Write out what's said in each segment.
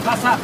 Pasa.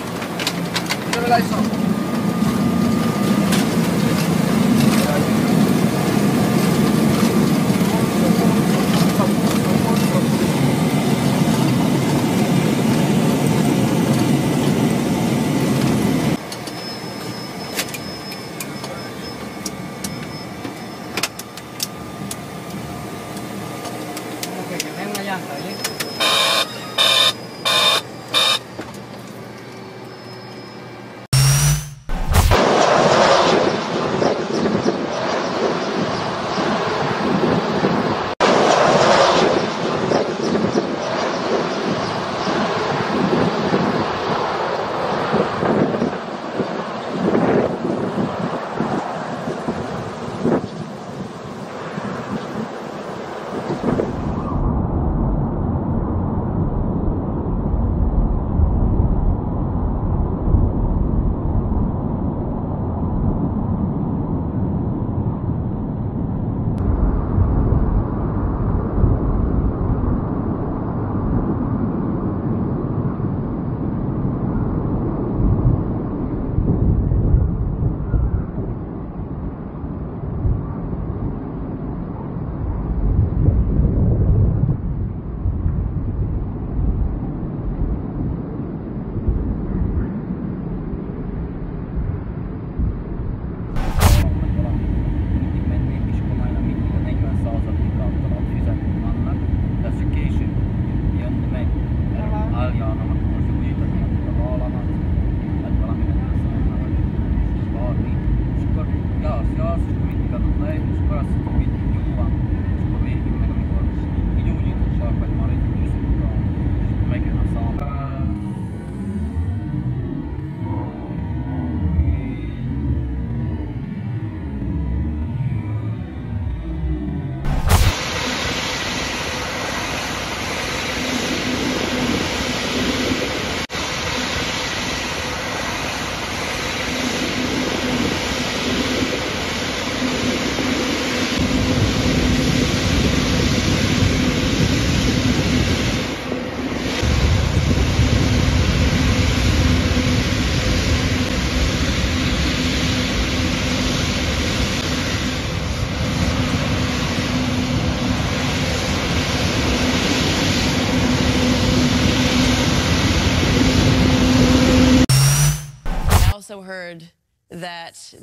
Heard that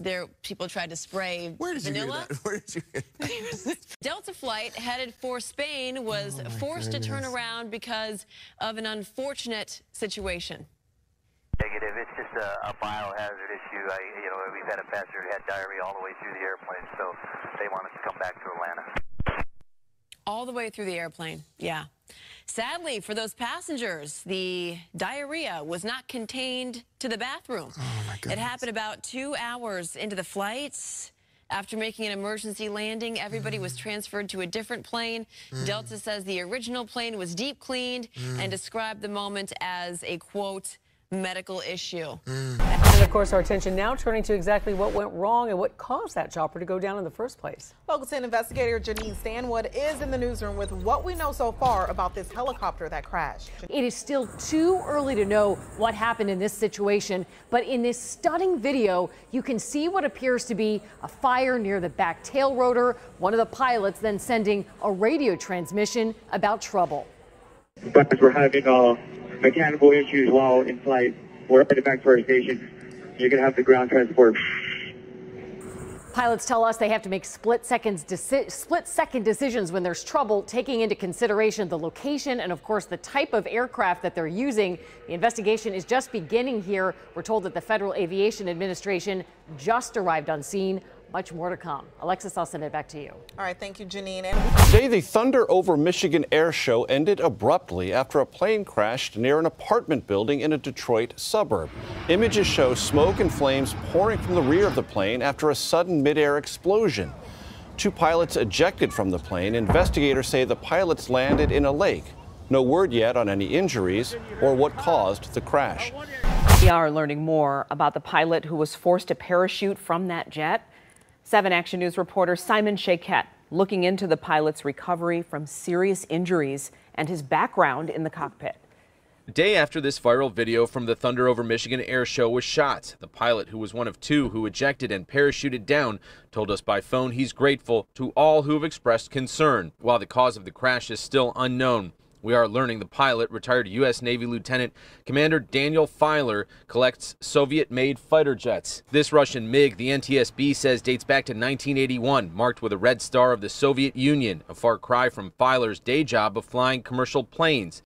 people tried to spray vanilla. Where did you hear that? Delta flight headed for Spain was forced to turn around because of an unfortunate situation. Negative. It's just a biohazard issue. We've had a passenger who had diarrhea all the way through the airplane, so they wanted to come back to Atlanta. All the way through the airplane, yeah. Sadly, for those passengers, the diarrhea was not contained to the bathroom. Oh, my goodness. It happened about 2 hours into the flight. After making an emergency landing, everybody was transferred to a different plane. Delta says the original plane was deep cleaned and described the moment as a, quote, medical issue. And of course, our attention now turning to exactly what went wrong and what caused that chopper to go down in the first place. Local 10 investigator Janine Stanwood is in the newsroom with what we know so far about this helicopter that crashed. It is still too early to know what happened in this situation, but in this stunning video, you can see what appears to be a fire near the back tail rotor, one of the pilots then sending a radio transmission about trouble. But we're having mechanical issues while in flight. We're headed back to our station. You're going to have the ground transport. Pilots tell us they have to make split-second decisions when there's trouble, taking into consideration the location and, of course, the type of aircraft that they're using. The investigation is just beginning here. We're told that the Federal Aviation Administration just arrived on scene. Much more to come. Alexis, I'll send it back to you. All right, thank you, Janine. Today, the Thunder over Michigan air show ended abruptly after a plane crashed near an apartment building in a Detroit suburb. Images show smoke and flames pouring from the rear of the plane after a sudden mid-air explosion. 2 pilots ejected from the plane. Investigators say the pilots landed in a lake. No word yet on any injuries or what caused the crash. We are learning more about the pilot who was forced to parachute from that jet. 7 Action News reporter Simon Shaquette looking into the pilot's recovery from serious injuries and his background in the cockpit. A day after this viral video from the Thunder over Michigan air show was shot, the pilot, who was one of two who ejected and parachuted down, told us by phone he's grateful to all who have expressed concern. While the cause of the crash is still unknown, we are learning the pilot, retired U.S. Navy Lieutenant Commander Daniel Filer, collects Soviet-made fighter jets. This Russian MiG, the NTSB says, dates back to 1981, marked with a red star of the Soviet Union, a far cry from Filer's day job of flying commercial planes.